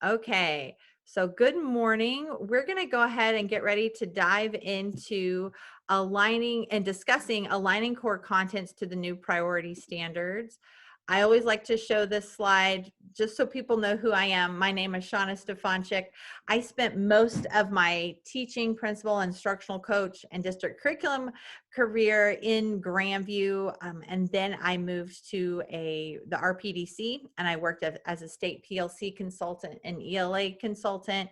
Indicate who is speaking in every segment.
Speaker 1: Okay, so good morning. We're going to go ahead and get ready to dive into aligning and discussing aligning core contents to the new priority standards. I always like to show this slide just so people know who I am. My name is Shauna Stefanchik. I spent most of my teaching, principal, instructional coach, and district curriculum career in Grandview, and then I moved to the RPDC, and I worked as a state PLC consultant and ELA consultant.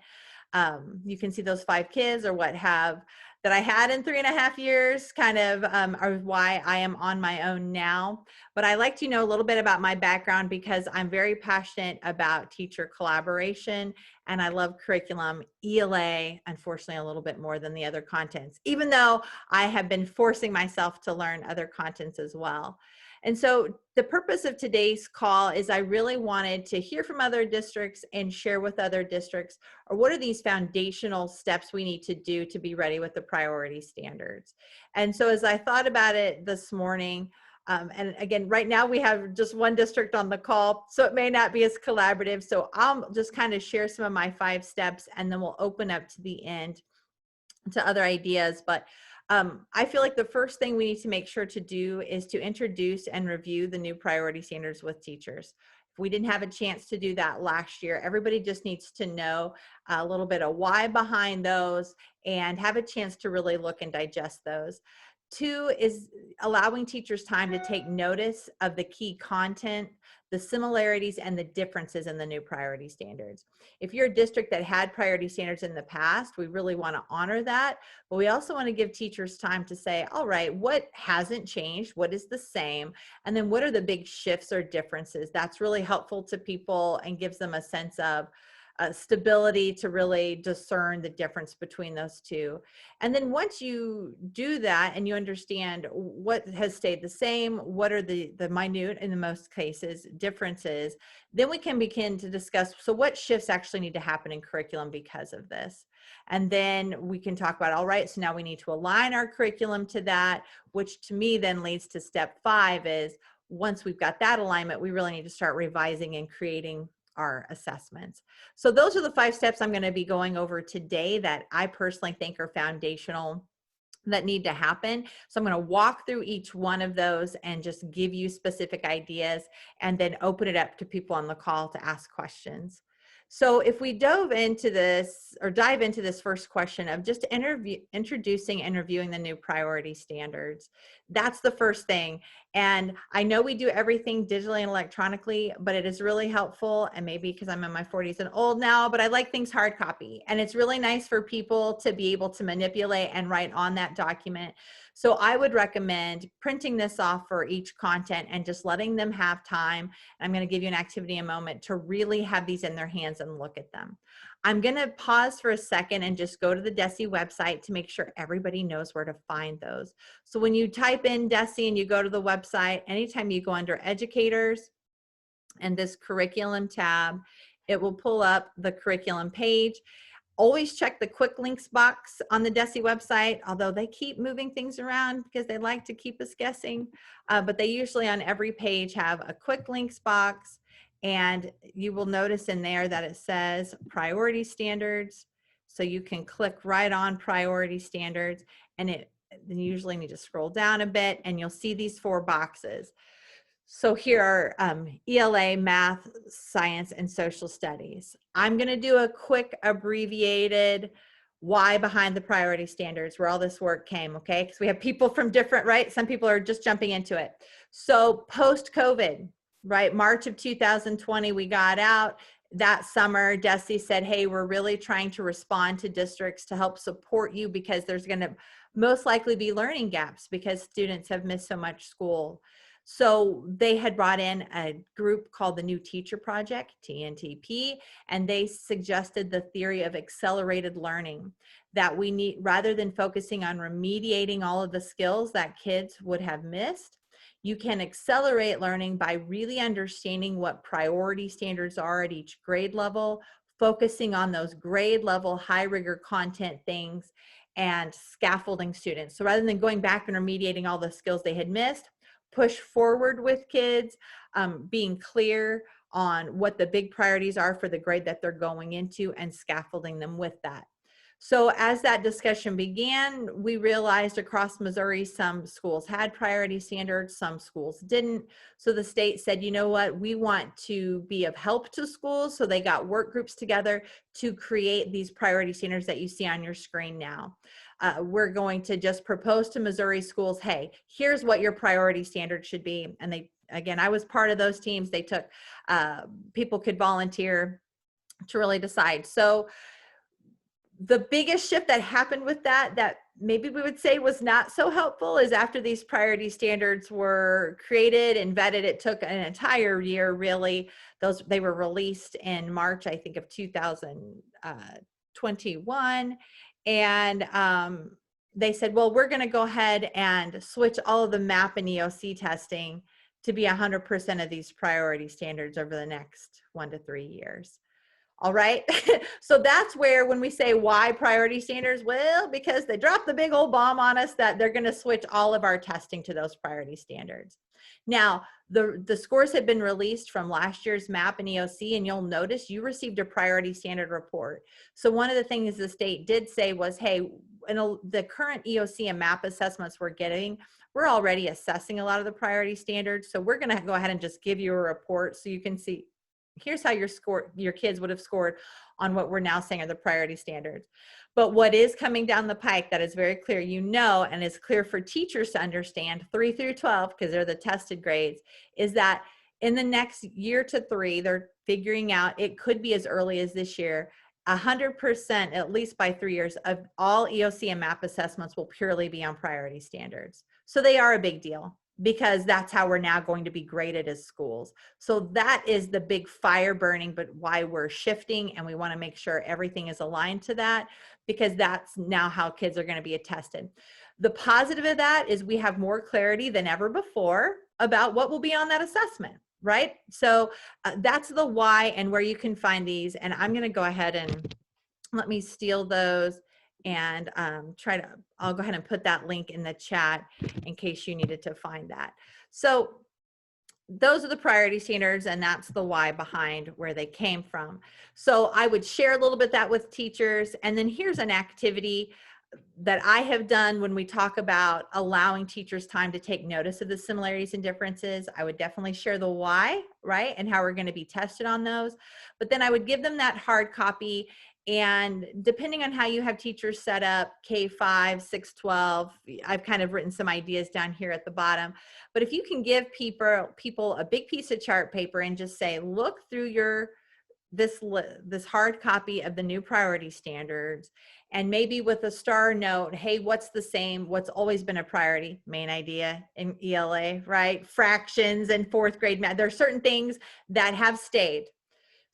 Speaker 1: You can see those 5 kids or what have that I had in 3.5 years kind of are why I am on my own now. But I like to know a little bit about my background because I'm very passionate about teacher collaboration and I love curriculum, ELA, unfortunately, a little bit more than the other contents, even though I have been forcing myself to learn other contents as well. And so the purpose of today's call is I really wanted to hear from other districts and share with other districts, or what are these foundational steps we need to do to be ready with the priority standards. And so as I thought about it this morning, and again, right now we have just one district on the call, so it may not be as collaborative. So I'll just kind of share some of my 5 steps and then we'll open up to the end to other ideas. But I feel like the first thing we need to make sure to do is to introduce and review the new priority standards with teachers. If we didn't have a chance to do that last year, everybody just needs to know a little bit of why behind those and have a chance to really look and digest those. 2 is allowing teachers time to take notice of the key content, the similarities and the differences in the new priority standards. If you're a district that had priority standards in the past, we really want to honor that, but we also want to give teachers time to say, all right, what hasn't changed? What is the same? And then what are the big shifts or differences? That's really helpful to people and gives them a sense of stability to really discern the difference between those two. And then once you do that and you understand what has stayed the same, what are the minute, in the most cases, differences, then we can begin to discuss, so what shifts actually need to happen in curriculum because of this? And then we can talk about, all right, so now we need to align our curriculum to that, which to me then leads to step 5 is, once we've got that alignment, we really need to start revising and creating our assessments. So those are the 5 steps I'm going to be going over today that I personally think are foundational that need to happen. So I'm going to walk through each one of those and just give you specific ideas and then open it up to people on the call to ask questions. So if we dive into this first question of just introducing and reviewing the new priority standards, that's the first thing. And I know we do everything digitally and electronically, but it is really helpful, and maybe because I'm in my 40s and old now, but I like things hard copy. And it's really nice for people to be able to manipulate and write on that document. So I would recommend printing this off for each content and just letting them have time. I'm going to give you an activity in a moment to really have these in their hands and look at them. I'm going to pause for a second and just go to the DESE website to make sure everybody knows where to find those. So when you type in DESE and you go to the website, anytime you go under educators and this curriculum tab, it will pull up the curriculum page. Always check the quick links box on the DESE website, although they keep moving things around because they like to keep us guessing. But they usually on every page have a quick links box, and you will notice in there that it says priority standards. So you can click right on priority standards, and then you usually need to scroll down a bit and you'll see these 4 boxes. So here are ELA, math, science, and social studies. I'm going to do a quick abbreviated why behind the priority standards, where all this work came, okay? Because we have people from different, right? Some people are just jumping into it. So post-COVID, right? March of 2020, we got out. That summer, DESE said, hey, we're really trying to respond to districts to help support you because there's going to most likely be learning gaps because students have missed so much school. So they had brought in a group called the New Teacher Project, TNTP, and they suggested the theory of accelerated learning, that we need, rather than focusing on remediating all of the skills that kids would have missed, you can accelerate learning by really understanding what priority standards are at each grade level, focusing on those grade level high rigor content things and scaffolding students. So rather than going back and remediating all the skills they had missed, push forward with kids, being clear on what the big priorities are for the grade that they're going into and scaffolding them with that. So as that discussion began, we realized across Missouri, some schools had priority standards, some schools didn't. So the state said, you know what, we want to be of help to schools. So they got work groups together to create these priority standards that you see on your screen now. We're going to just propose to Missouri schools, hey, here's what your priority standard should be. And they, again, I was part of those teams. They took, people could volunteer to really decide. So the biggest shift that happened with that maybe we would say was not so helpful is after these priority standards were created and vetted, it took an entire year, really. They were released in March, I think, of 2021. And they said, well, we're going to go ahead and switch all of the MAP and EOC testing to be 100% of these priority standards over the next 1 to 3 years. All right. So that's where, when we say why priority standards, well, because they dropped the big old bomb on us that they're going to switch all of our testing to those priority standards. Now, the scores have been released from last year's MAP and EOC, and you'll notice you received a priority standard report. So one of the things the state did say was, hey, in the current EOC and MAP assessments we're getting, we're already assessing a lot of the priority standards. So we're going to go ahead and just give you a report so you can see, here's how your kids would have scored on what we're now saying are the priority standards. But what is coming down the pike that is very clear, and is clear for teachers to understand, 3 through 12, because they're the tested grades, is that in the next year to 3, they're figuring out, it could be as early as this year, 100%, at least by 3 years, of all EOC and MAP assessments will purely be on priority standards. So they are a big deal, because that's how we're now going to be graded as schools. So that is the big fire burning, but why we're shifting, and we want to make sure everything is aligned to that, because that's now how kids are going to be tested. The positive of that is we have more clarity than ever before about what will be on that assessment, right? So that's the why and where you can find these. And I'm going to go ahead and let me steal those and I'll go ahead and put that link in the chat in case you needed to find that. So those are the priority standards, and that's the why behind where they came from. So I would share a little bit that with teachers. And then here's an activity that I have done when we talk about allowing teachers time to take notice of the similarities and differences. I would definitely share the why, right? And how we're going to be tested on those. But then I would give them that hard copy. And depending on how you have teachers set up, K5, 6, 12, I've kind of written some ideas down here at the bottom. But if you can give people a big piece of chart paper and just say, look through this hard copy of the new priority standards, and maybe with a star note, hey, what's the same, what's always been a priority? Main idea in ELA, right? Fractions and 4th grade math. There are certain things that have stayed.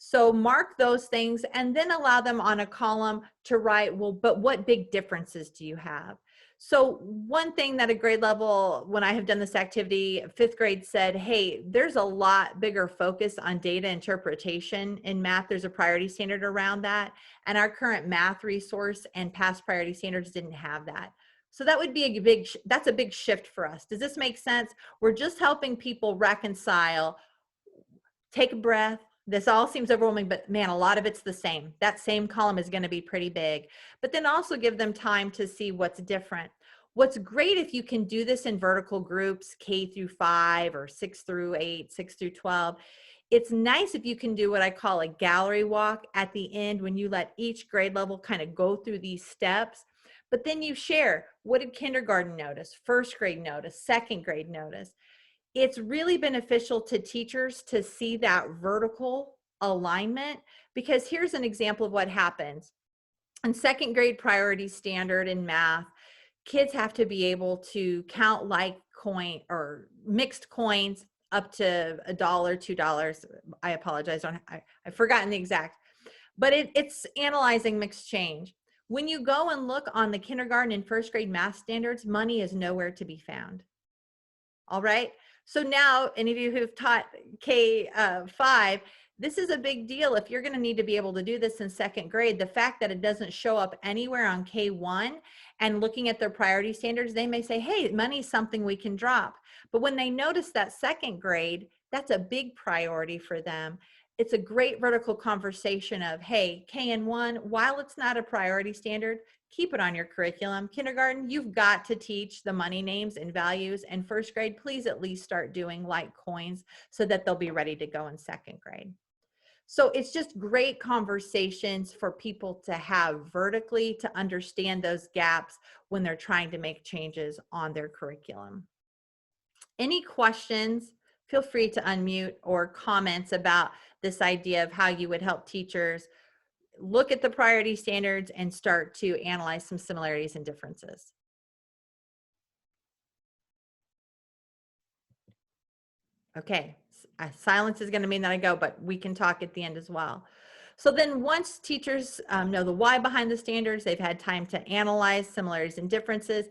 Speaker 1: So mark those things and then allow them on a column to write, well, but what big differences do you have? So one thing that a grade level, when I have done this activity, 5th grade said, hey, there's a lot bigger focus on data interpretation in math. There's a priority standard around that. And our current math resource and past priority standards didn't have that. So that would be that's a big shift for us. Does this make sense? We're just helping people reconcile, take a breath. This all seems overwhelming, but man, a lot of it's the same. That same column is going to be pretty big, but then also give them time to see what's different. What's great if you can do this in vertical groups, K through 5 or 6 through 8, 6 through 12. It's nice if you can do what I call a gallery walk at the end, when you let each grade level kind of go through these steps, but then you share, what did kindergarten notice, 1st grade notice, 2nd grade notice. It's really beneficial to teachers to see that vertical alignment, because here's an example of what happens. In 2nd grade priority standard in math, kids have to be able to count like coin or mixed coins up to $1, $2. I apologize, I've forgotten the exact, but it's analyzing mixed change. When you go and look on the kindergarten and 1st grade math standards, money is nowhere to be found. All right. So now, any of you who've taught K5, this is a big deal. If you're going to need to be able to do this in 2nd grade, the fact that it doesn't show up anywhere on K1 and looking at their priority standards, they may say, hey, money's something we can drop. But when they notice that 2nd grade that's a big priority for them. It's a great vertical conversation of, hey, KN1, while it's not a priority standard, keep it on your curriculum. Kindergarten, you've got to teach the money names and values. And first grade, please at least start doing like coins so that they'll be ready to go in second grade. So it's just great conversations for people to have vertically to understand those gaps when they're trying to make changes on their curriculum. Any questions? Feel free to unmute, or comments about this idea of how you would help teachers look at the priority standards and start to analyze some similarities and differences. Okay, silence is going to mean that I go, but we can talk at the end as well. So then once teachers know the why behind the standards, they've had time to analyze similarities and differences,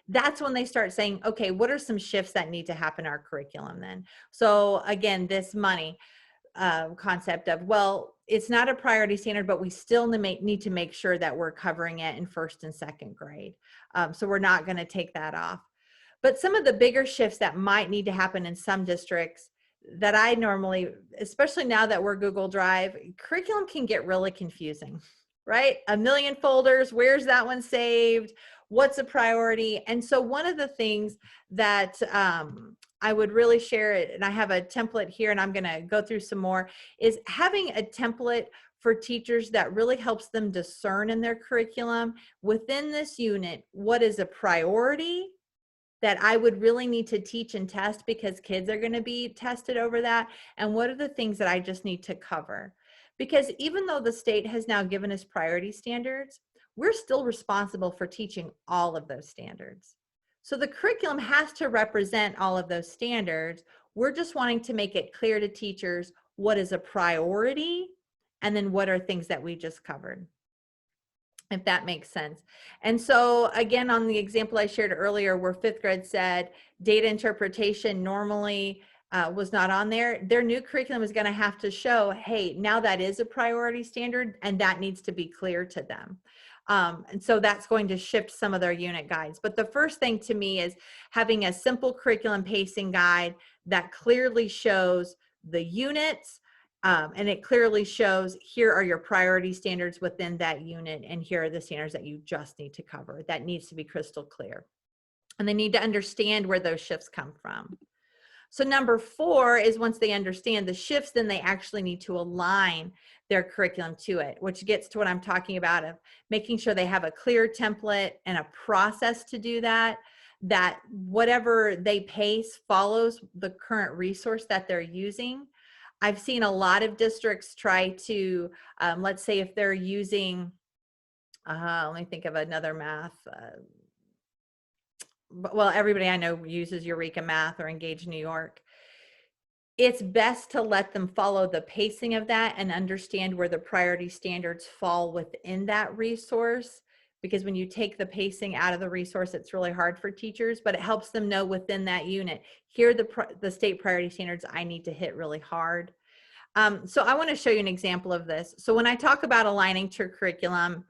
Speaker 1: that's when they start saying, okay, what are some shifts that need to happen in our curriculum then? So again, this money concept of, well, it's not a priority standard, but we still need to make sure that we're covering it in first and second grade. So we're not going to take that off. But some of the bigger shifts that might need to happen in some districts that I normally, especially now that we're Google Drive, curriculum can get really confusing, right? A million folders, where's that one saved? What's a priority? And so one of the things that I would really share it, and I have a template here and I'm gonna go through some more, is having a template for teachers that really helps them discern in their curriculum within this unit, what is a priority that I would really need to teach and test because kids are going to be tested over that, and what are the things that I just need to cover? Because even though the state has now given us priority standards, we're still responsible for teaching all of those standards. So the curriculum has to represent all of those standards. We're just wanting to make it clear to teachers what is a priority and then what are things that we just covered, if that makes sense. And so again, on the example I shared earlier where fifth grade said data interpretation normally was not on there, their new curriculum is going to have to show, hey, now that is a priority standard and that needs to be clear to them. And so that's going to shift some of their unit guides. But the first thing to me is having a simple curriculum pacing guide that clearly shows the units, and it clearly shows here are your priority standards within that unit, and here are the standards that you just need to cover. That needs to be crystal clear. And they need to understand where those shifts come from. So number 4 is once they understand the shifts, then they actually need to align their curriculum to it, which gets to what I'm talking about of making sure they have a clear template and a process to do that, that whatever they pace follows the current resource that they're using. I've seen a lot of districts try to, let's say if they're using, let me think of another math, well, everybody I know uses Eureka Math or Engage New York. It's best to let them follow the pacing of that and understand where the priority standards fall within that resource. Because when you take the pacing out of the resource, it's really hard for teachers, but it helps them know within that unit, here are the state priority standards I need to hit really hard. So I want to show you an example of this. So when I talk about aligning to curriculum,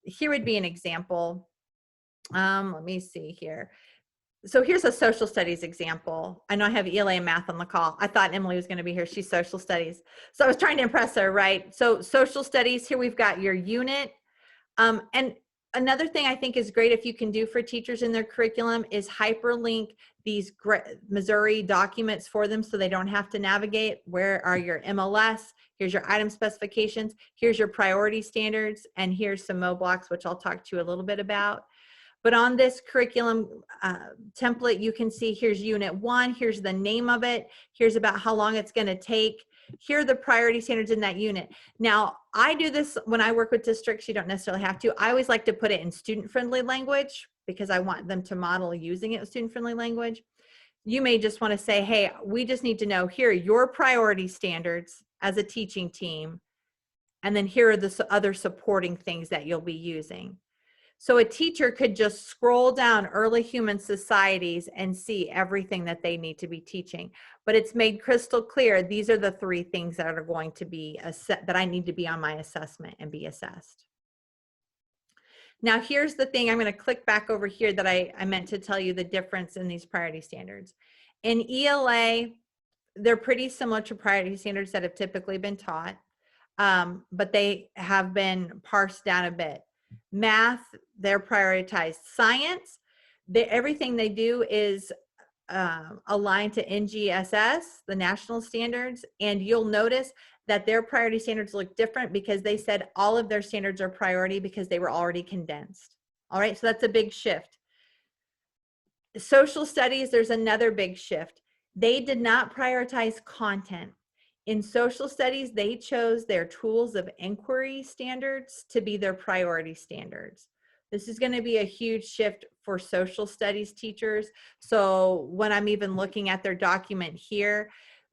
Speaker 1: here would be an example. Let me see here. So here's a social studies example. I know I have Ela and math on the call. I thought Emily was going to be here. She's social studies. So I was trying to impress her, right? So social studies, here we've got your unit. And another thing I think is great if you can do for teachers in their curriculum is hyperlink these Missouri documents for them so they don't have to navigate. Where are your MLS? Here's your item specifications. Here's your priority standards. And here's some MoBlocks, which I'll talk to you a little bit about. But on this curriculum template, you can see here's unit 1, here's the name of it, here's about how long it's going to take, here are the priority standards in that unit. Now, I do this when I work with districts, you don't necessarily have to. I always like to put it in student-friendly language because I want them to model using it with student-friendly language. You may just want to say, hey, we just need to know here are your priority standards as a teaching team, and then here are the other supporting things that you'll be using. So a teacher could just scroll down early human societies and see everything that they need to be teaching. But it's made crystal clear, these are the 3 things that are going to be that I need to be on my assessment and be assessed. Now here's the thing, I'm going to click back over here that I meant to tell you the difference in these priority standards. In ELA, they're pretty similar to priority standards that have typically been taught, but they have been parsed down a bit. Math, they're prioritized. Science, everything they do is aligned to NGSS, the national standards, and you'll notice that their priority standards look different because they said all of their standards are priority because they were already condensed. All right, so that's a big shift. Social studies, there's another big shift. They did not prioritize content. In social studies, they chose their tools of inquiry standards to be their priority standards. This is going to be a huge shift for social studies teachers. So when I'm even looking at their document here,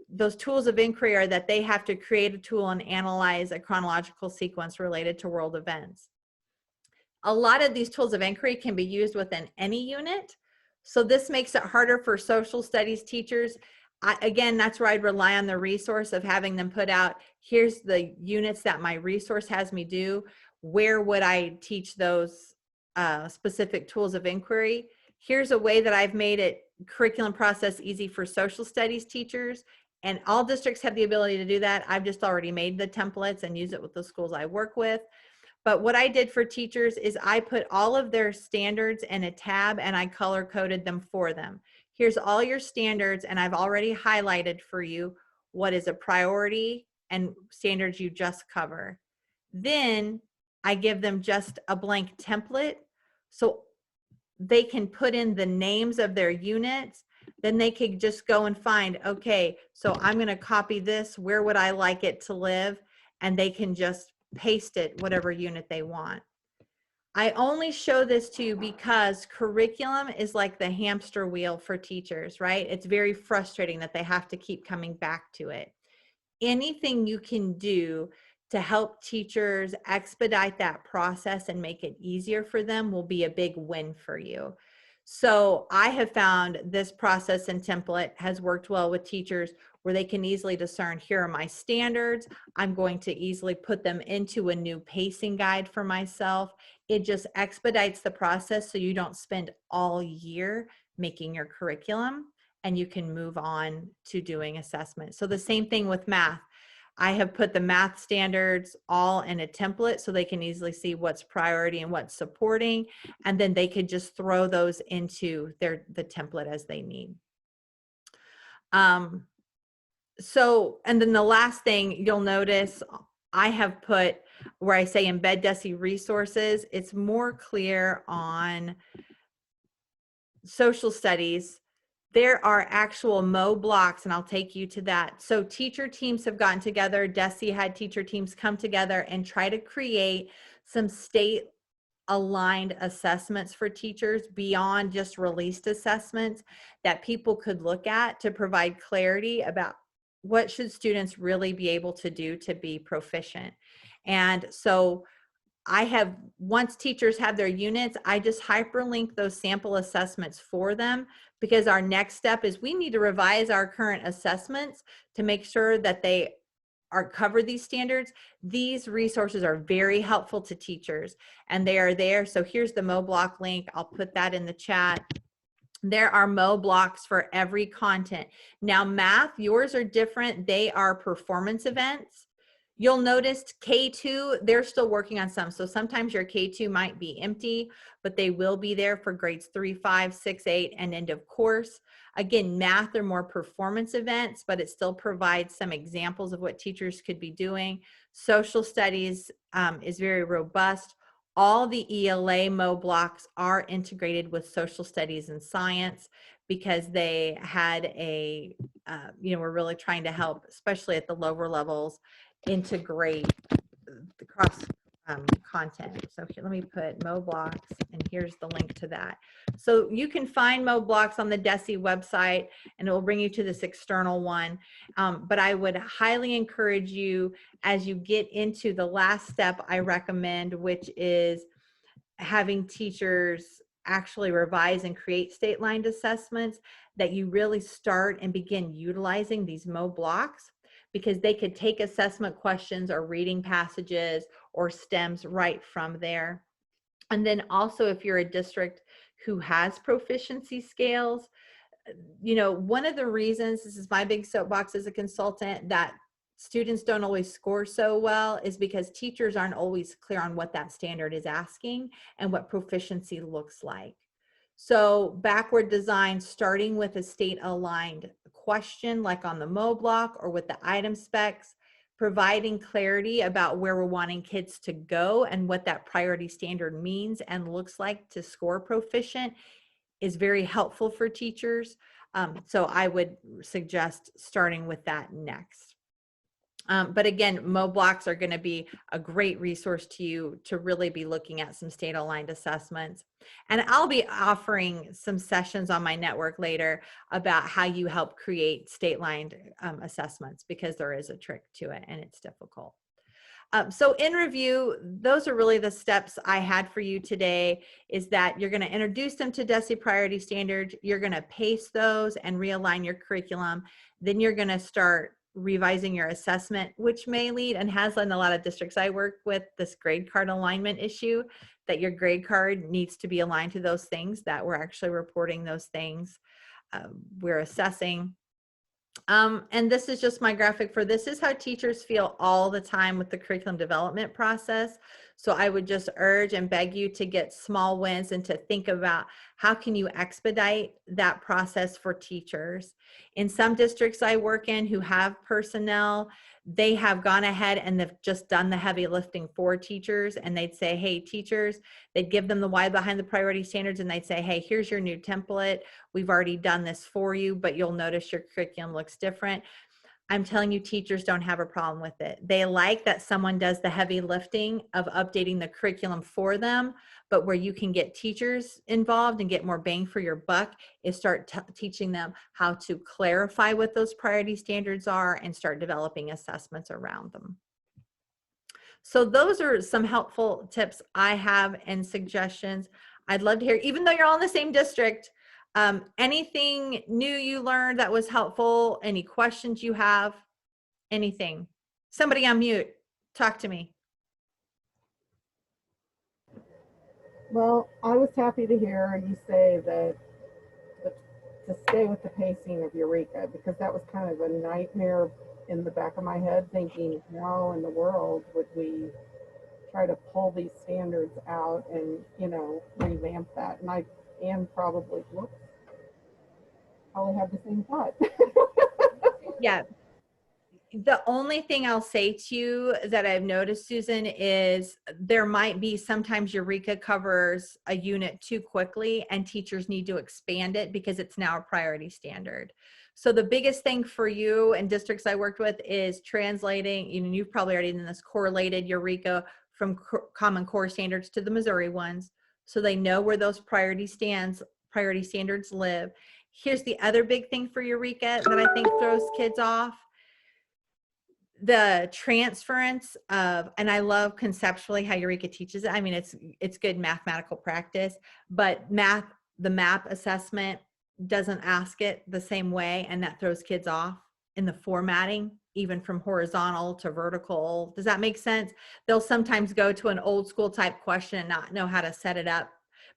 Speaker 1: those tools of inquiry are that they have to create a tool and analyze a chronological sequence related to world events. A lot of these tools of inquiry can be used within any unit. So this makes it harder for social studies teachers. Again, that's where I'd rely on the resource of having them put out, here's the units that my resource has me do. Where would I teach those specific tools of inquiry? Here's a way that I've made it curriculum process easy for social studies teachers. And all districts have the ability to do that. I've just already made the templates and use it with the schools I work with. But what I did for teachers is I put all of their standards in a tab and I color coded them for them. Here's all your standards, and I've already highlighted for you what is a priority and standards you just cover. Then I give them just a blank template so they can put in the names of their units. Then they could just go and find, okay, so I'm going to copy this. Where would I like it to live? And they can just paste it, whatever unit they want. I only show this to you because curriculum is like the hamster wheel for teachers, right? It's very frustrating that they have to keep coming back to it. Anything you can do to help teachers expedite that process and make it easier for them will be a big win for you. So I have found this process and template has worked well with teachers where they can easily discern, here are my standards. I'm going to easily put them into a new pacing guide for myself. It just expedites the process so you don't spend all year making your curriculum, and you can move on to doing assessment. So the same thing with math. I have put the math standards all in a template so they can easily see what's priority and what's supporting, and then they could just throw those into the template as they need. So, and then the last thing you'll notice, I have put where I say embed DESE resources. It's more clear on social studies. There are actual Mo blocks, and I'll take you to that. So teacher teams have gotten together. DESE had teacher teams come together and try to create some state aligned assessments for teachers beyond just released assessments that people could look at to provide clarity about what should students really be able to do to be proficient. And so I have, once teachers have their units, I just hyperlink those sample assessments for them, because our next step is we need to revise our current assessments to make sure that they are cover these standards. These resources are very helpful to teachers and they are there. So here's the Mo block link. I'll put that in the chat. There are Mo blocks for every content. Now math, yours are different. They are performance events. You'll notice K2, they're still working on some. So sometimes your K2 might be empty, but they will be there for grades 3, 5, 6, 8, and end of course. Again, math are more performance events, but it still provides some examples of what teachers could be doing. Social studies is very robust. All the ELA Mo blocks are integrated with social studies and science because they had a, we're really trying to help, especially at the lower levels, integrate the cross content. So here, let me put Mo blocks, and here's the link to that. So you can find Mo blocks on the DESE website, and it will bring you to this external one. But I would highly encourage you, as you get into the last step I recommend, which is having teachers actually revise and create state-lined assessments, that you really start and begin utilizing these Mo blocks, because they could take assessment questions or reading passages or stems right from there. And then also, if you're a district who has proficiency scales, you know, one of the reasons, this is my big soapbox as a consultant, that students don't always score so well is because teachers aren't always clear on what that standard is asking and what proficiency looks like. So backward design, starting with a state aligned question like on the MoBlock or with the item specs, providing clarity about where we're wanting kids to go and what that priority standard means and looks like to score proficient is very helpful for teachers. So I would suggest starting with that next. But again, MoBlocks are going to be a great resource to you to really be looking at some state aligned assessments. And I'll be offering some sessions on my network later about how you help create state aligned assessments, because there is a trick to it and it's difficult. So in review, those are really the steps I had for you today, is that you're going to introduce them to DESE priority standards. You're going to pace those and realign your curriculum. Then you're going to start revising your assessment, which may lead and has led in a lot of districts I work with this grade card alignment issue, that your grade card needs to be aligned to those things, that we're actually reporting those things. We're assessing. And this is just my graphic for this is how teachers feel all the time with the curriculum development process. So I would just urge and beg you to get small wins and to think about how can you expedite that process for teachers. In some districts I work in who have personnel, they have gone ahead and they've just done the heavy lifting for teachers, and they'd say, hey, teachers, they'd give them the why behind the priority standards, and they'd say, hey, here's your new template. We've already done this for you, but you'll notice your curriculum looks different. I'm telling you, teachers don't have a problem with it. They like that someone does the heavy lifting of updating the curriculum for them, but where you can get teachers involved and get more bang for your buck is start teaching them how to clarify what those priority standards are and start developing assessments around them. So those are some helpful tips I have and suggestions. I'd love to hear, even though you're all in the same district, anything new you learned that was helpful, any questions you have, anything. Somebody on mute, talk to me.
Speaker 2: Well, I was happy to hear you say that to stay with the pacing of Eureka, because that was kind of a nightmare in the back of my head, thinking, how in the world would we try to pull these standards out and, you know, revamp that? And Anne probably had the same thought.
Speaker 1: Yeah. The only thing I'll say to you that I've noticed, Susan, is there might be sometimes Eureka covers a unit too quickly and teachers need to expand it because it's now a priority standard. So the biggest thing for you and districts I worked with is translating, you know, you've probably already done this, correlated Eureka from Common Core standards to the Missouri ones, so they know where those priority standards live. Here's the other big thing for Eureka that I think throws kids off: the transference of, and I love conceptually how Eureka teaches it. I mean, it's good mathematical practice, but the map assessment doesn't ask it the same way, and that throws kids off in the formatting, even from horizontal to vertical. Does that make sense? They'll sometimes go to an old school type question and not know how to set it up,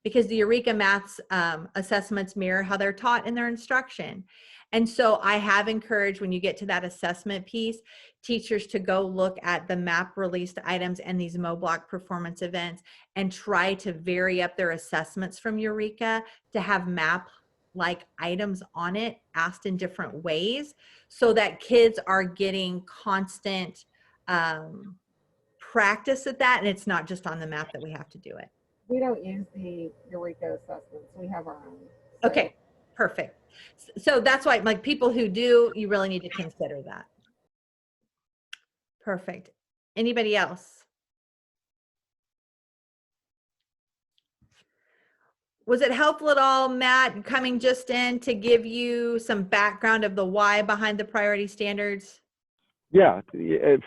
Speaker 1: because the Eureka maths assessments mirror how they're taught in their instruction. And so I have encouraged, when you get to that assessment piece, teachers to go look at the map released items and these MoBlock performance events and try to vary up their assessments from Eureka to have map like items on it asked in different ways, so that kids are getting constant practice at that, and it's not just on the map that we have to do it.
Speaker 2: We don't use the Eureka assessments. We have our own. So.
Speaker 1: Okay, perfect. So that's why, like, people who do, you really need to consider that. Perfect. Anybody else? Was it helpful at all, Matt, coming just in to give you some background of the why behind the priority standards?
Speaker 3: Yeah,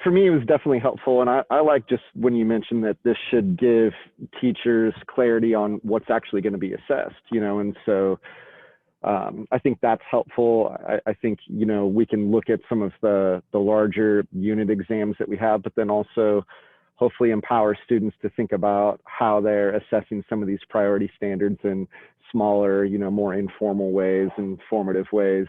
Speaker 3: for me, it was definitely helpful. And I like just when you mentioned that this should give teachers clarity on what's actually going to be assessed, you know, and so I think that's helpful. I think, you know, we can look at some of the larger unit exams that we have, but then also hopefully empower students to think about how they're assessing some of these priority standards and smaller, more informal ways and formative ways,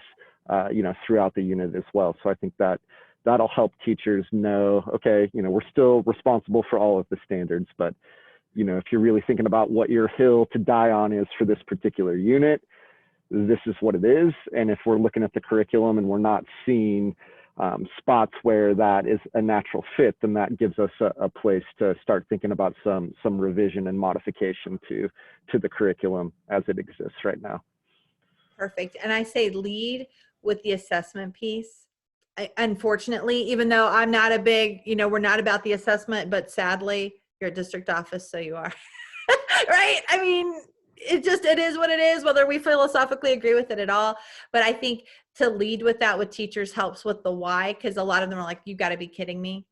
Speaker 3: throughout the unit as well. So I think that that'll help teachers know, okay, we're still responsible for all of the standards, but if you're really thinking about what your hill to die on is for this particular unit, this is what it is. And if we're looking at the curriculum and we're not seeing spots where that is a natural fit, then that gives us a place to start thinking about some revision and modification to the curriculum as it exists right now.
Speaker 1: Perfect. And I say lead with the assessment piece. Unfortunately, even though I'm not a big, we're not about the assessment, but sadly, you're a district office, so you are. Right? I mean, it is what it is, whether we philosophically agree with it at all. But I think to lead with that with teachers helps with the why, because a lot of them are like, you got to be kidding me.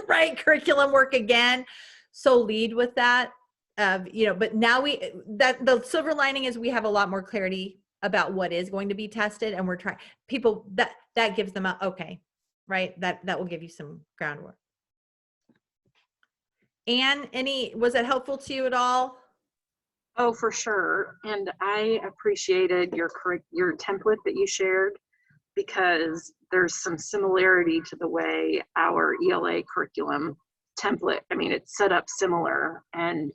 Speaker 1: Right? Curriculum work again. So lead with that. But now the silver lining is we have a lot more clarity about what is going to be tested, and we're trying people that gives them okay, right? That will give you some groundwork. Anne, was that helpful to you at all?
Speaker 4: Oh, for sure. And I appreciated your template that you shared, because there's some similarity to the way our ELA curriculum template, it's set up similar. And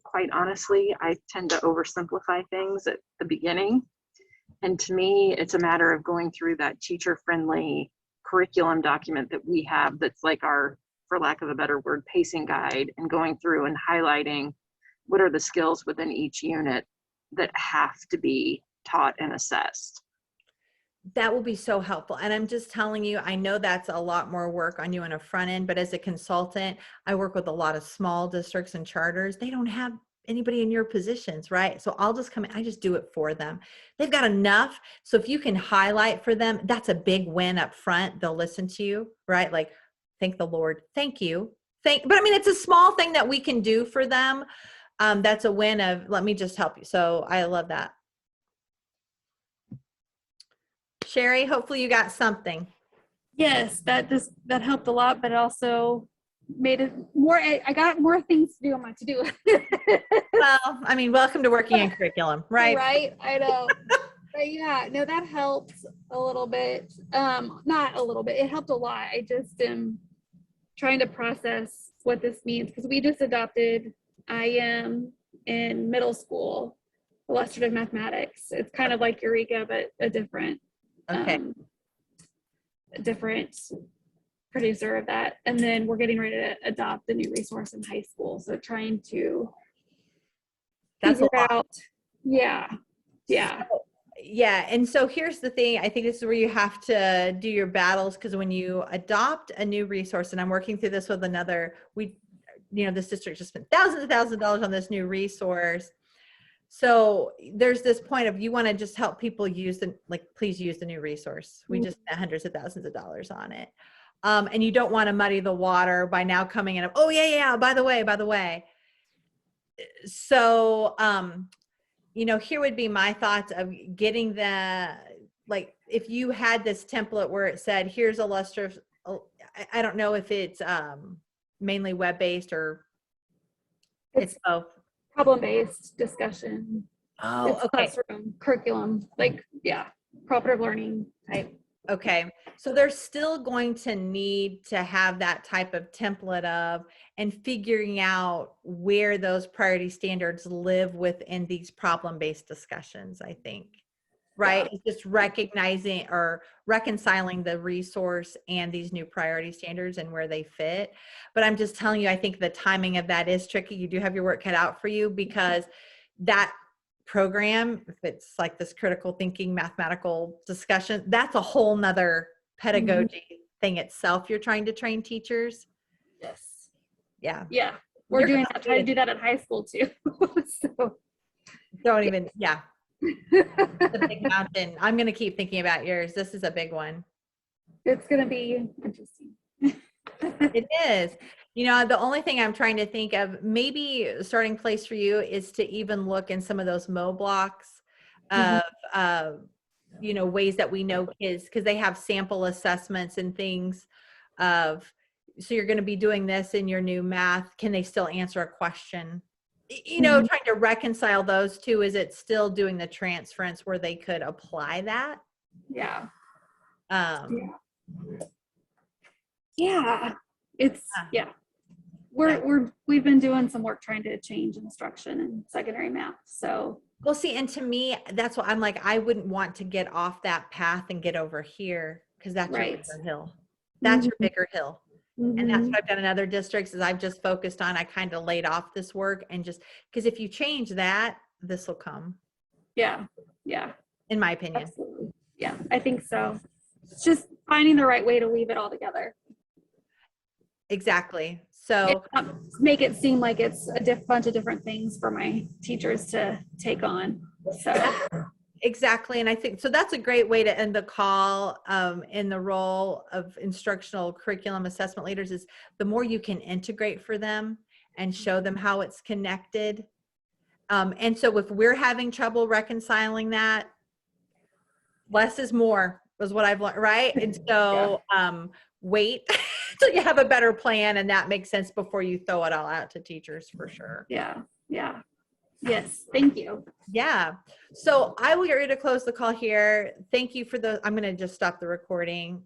Speaker 4: quite honestly, I tend to oversimplify things at the beginning. And to me, it's a matter of going through that teacher-friendly curriculum document that we have that's like our, for lack of a better word, pacing guide, and going through and highlighting what are the skills within each unit that have to be taught and assessed.
Speaker 1: That will be so helpful. And I'm just telling you, I know that's a lot more work on you on a front end, but as a consultant, I work with a lot of small districts and charters. They don't have anybody in your positions, right? So I'll just come in, I just do it for them. They've got enough. So if you can highlight for them, that's a big win up front. They'll listen to you, right? Like, thank the Lord. Thank you. But it's a small thing that we can do for them. That's a win of, let me just help you. So I love that. Sherry, hopefully you got something.
Speaker 5: Yes, that helped a lot, but it also made it more, I got more things to do on my to-do.
Speaker 1: Well, welcome to working in curriculum, right?
Speaker 5: Right, I know. But yeah, no, that helped a little bit. Not a little bit, it helped a lot. I just am trying to process what this means, because we just adopted IM in middle school, illustrative mathematics. It's kind of like Eureka, but a different producer of that. And then we're getting ready to adopt a new resource in high school. So trying to figure out. Yeah.
Speaker 1: And so here's the thing. I think this is where you have to do your battles, because when you adopt a new resource, and I'm working through this with this district just spent thousands of dollars on this new resource. So there's this point of, you want to just help people please use the new resource. We just spent hundreds of thousands of dollars on it. And you don't want to muddy the water by now coming in, oh yeah, by the way. So, here would be my thoughts of getting if you had this template where it said, here's illustrative, I don't know if it's mainly web-based or it's both.
Speaker 5: Problem-based discussion.
Speaker 1: Oh,
Speaker 5: it's
Speaker 1: okay.
Speaker 5: Classroom, curriculum, cooperative learning type.
Speaker 1: Okay. So they're still going to need to have that type of template and figuring out where those priority standards live within these problem-based discussions, I think. Right? Yeah. It's just recognizing or reconciling the resource and these new priority standards and where they fit. But I'm just telling you, I think the timing of that is tricky. You do have your work cut out for you, because that program, if it's like this critical thinking mathematical discussion, that's a whole nother pedagogy thing itself. You're trying to train teachers.
Speaker 5: Yes.
Speaker 1: Yeah.
Speaker 5: Yeah. We're trying to do that at high school too. So
Speaker 1: don't even, yeah. The big mountain. I'm going to keep thinking about yours. This is a big one.
Speaker 5: It's going to be interesting.
Speaker 1: It is. The only thing I'm trying to think of, maybe a starting place for you is to even look in some of those Mo blocks of, ways that we know kids, because they have sample assessments and things of, so you're going to be doing this in your new math. Can they still answer a question? you know, trying to reconcile those two. Is it still doing the transference where they could apply that?
Speaker 5: Yeah.
Speaker 1: Um,
Speaker 5: Yeah. It's,
Speaker 1: Yeah.
Speaker 5: yeah. We've been doing some work trying to change instruction in secondary math. So,
Speaker 1: well, see, and to me, that's what I'm like, I wouldn't want to get off that path and get over here because that's your
Speaker 5: right.
Speaker 1: bigger hill. That's your
Speaker 5: Mhm.
Speaker 1: bigger hill. And that's
Speaker 5: Mhm.
Speaker 1: what I've done in other districts is I've just focused on, I kind of laid off this work and just, because if you change that, this will come,
Speaker 5: Yeah. Yeah.
Speaker 1: in my opinion.
Speaker 5: Absolutely. Yeah. I think so. It's just finding the right way to weave it all together.
Speaker 1: Exactly. So
Speaker 5: Make it seem like it's a bunch of different things for my teachers to take on. So,
Speaker 1: exactly. And I think, so that's a great way to end the call in the role of instructional curriculum assessment leaders is the more you can integrate for them and show them how it's connected. And so if we're having trouble reconciling that, less is more was what I've learned, right? And so wait till you have a better plan and that makes sense before you throw it all out to teachers for sure.
Speaker 5: yeah. Yeah. Yes. Thank you.
Speaker 1: Yeah. So I will get ready to close the call here. Thank you for I'm going to just stop the recording.